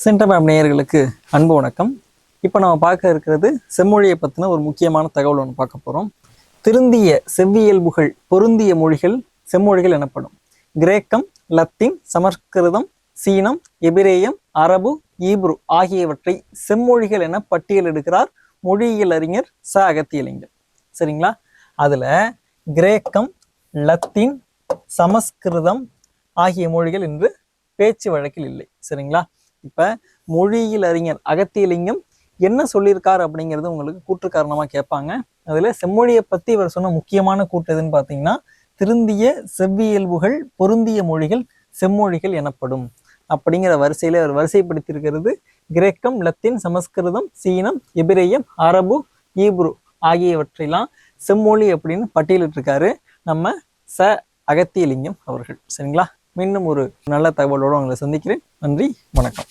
Centre நேயர்களுக்கு அன்பு வணக்கம். இப்போ நம்ம பார்க்க இருக்கிறது செம்மொழியை பற்றின ஒரு முக்கியமான தகவல் ஒன்று பார்க்க போகிறோம். திருந்திய செவ்வியல்புகள் பொருந்திய மொழிகள் செம்மொழிகள் எனப்படும். கிரேக்கம், லத்தீன், சமஸ்கிருதம், சீனம், எபிரேயம், அரபு, ஈப்ரு ஆகியவற்றை செம்மொழிகள் என பட்டியலிடுகிறார் மொழியியல் அறிஞர் அகத்தியலிங்கம். சரிங்களா? அதில் கிரேக்கம், லத்தீன், சமஸ்கிருதம் ஆகிய மொழிகள் இன்று பேச்சு வழக்கில் இல்லை. சரிங்களா? இப்போ மொழியியல் அறிஞர் அகத்தியலிங்கம் என்ன சொல்லியிருக்காரு அப்படிங்கிறது உங்களுக்கு கூற்று காரணமாக கேட்பாங்க. அதில் செம்மொழியை பற்றி இவர் சொன்ன முக்கியமான கூற்று எதுன்னு பார்த்தீங்கன்னா, திருந்திய செவ்வியல்புகள் பொருந்திய மொழிகள் செம்மொழிகள் எனப்படும் அப்படிங்கிற வரிசையில் அவர் வரிசைப்படுத்தியிருக்கிறது கிரேக்கம், லத்தீன், சமஸ்கிருதம், சீனம், எபிரேயம், அரபு, ஈப்ரு ஆகியவற்றையெல்லாம் செம்மொழி அப்படின்னு பட்டியலிட்டிருக்காரு நம்ம அகத்தியலிங்கம் அவர்கள். சரிங்களா? மீண்டும் ஒரு நல்ல தகவலோடு உங்களை சந்திக்கிறேன். நன்றி, வணக்கம்.